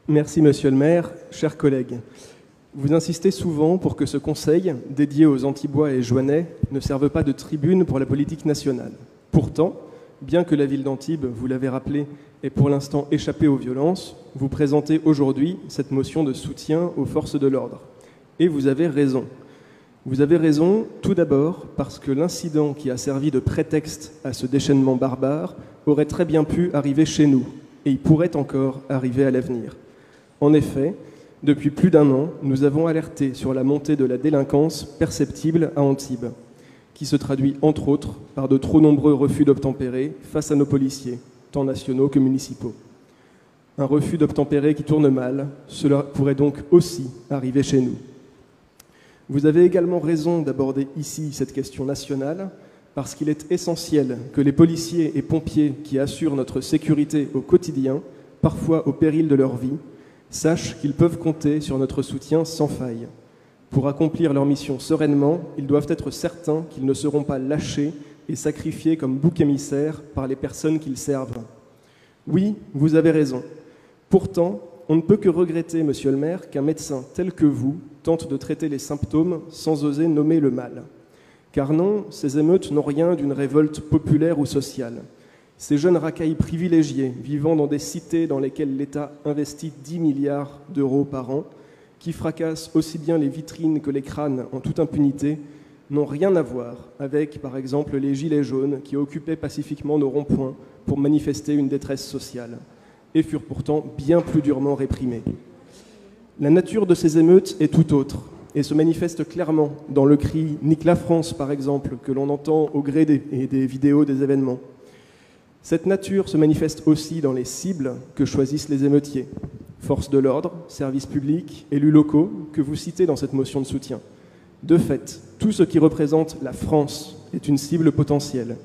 Merci, monsieur le maire. Chers collègues, vous insistez souvent pour que ce conseil, dédié aux Antibois et Joannais, ne serve pas de tribune pour la politique nationale. Pourtant, bien que la ville d'Antibes, vous l'avez rappelé, ait pour l'instant échappé aux violences, vous présentez aujourd'hui cette motion de soutien aux forces de l'ordre. Et vous avez raison. Vous avez raison, tout d'abord, parce que l'incident qui a servi de prétexte à ce déchaînement barbare aurait très bien pu arriver chez nous, et il pourrait encore arriver à l'avenir. En effet, depuis plus d'un an, nous avons alerté sur la montée de la délinquance perceptible à Antibes, qui se traduit entre autres par de trop nombreux refus d'obtempérer face à nos policiers, tant nationaux que municipaux. Un refus d'obtempérer qui tourne mal, cela pourrait donc aussi arriver chez nous. Vous avez également raison d'aborder ici cette question nationale, parce qu'il est essentiel que les policiers et pompiers qui assurent notre sécurité au quotidien, parfois au péril de leur vie, sachent qu'ils peuvent compter sur notre soutien sans faille. Pour accomplir leur mission sereinement, ils doivent être certains qu'ils ne seront pas lâchés et sacrifiés comme boucs émissaires par les personnes qu'ils servent. Oui, vous avez raison. Pourtant, on ne peut que regretter, monsieur le maire, qu'un médecin tel que vous tente de traiter les symptômes sans oser nommer le mal. Car non, ces émeutes n'ont rien d'une révolte populaire ou sociale. Ces jeunes racailles privilégiés, vivant dans des cités dans lesquelles l'État investit 10 milliards d'euros par an, qui fracassent aussi bien les vitrines que les crânes en toute impunité, n'ont rien à voir avec, par exemple, les gilets jaunes qui occupaient pacifiquement nos ronds-points pour manifester une détresse sociale, et furent pourtant bien plus durement réprimés. La nature de ces émeutes est tout autre, et se manifeste clairement dans le cri « Nique la France », par exemple, que l'on entend au gré des vidéos des événements. Cette nature se manifeste aussi dans les cibles que choisissent les émeutiers. Forces de l'ordre, services publics, élus locaux, que vous citez dans cette motion de soutien. De fait, tout ce qui représente la France est une cible potentielle.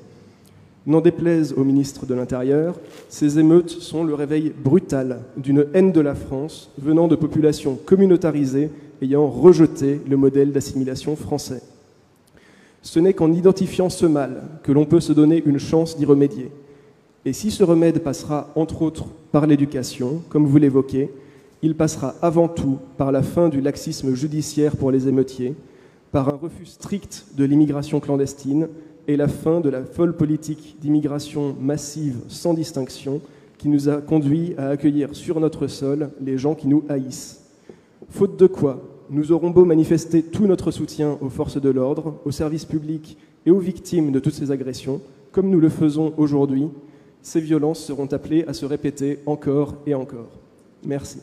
N'en déplaise au ministre de l'Intérieur, ces émeutes sont le réveil brutal d'une haine de la France venant de populations communautarisées ayant rejeté le modèle d'assimilation français. Ce n'est qu'en identifiant ce mal que l'on peut se donner une chance d'y remédier. Et si ce remède passera, entre autres, par l'éducation, comme vous l'évoquez, il passera avant tout par la fin du laxisme judiciaire pour les émeutiers, par un refus strict de l'immigration clandestine et la fin de la folle politique d'immigration massive sans distinction qui nous a conduits à accueillir sur notre sol les gens qui nous haïssent. Faute de quoi, nous aurons beau manifester tout notre soutien aux forces de l'ordre, aux services publics et aux victimes de toutes ces agressions, comme nous le faisons aujourd'hui, ces violences seront appelées à se répéter encore et encore. Merci.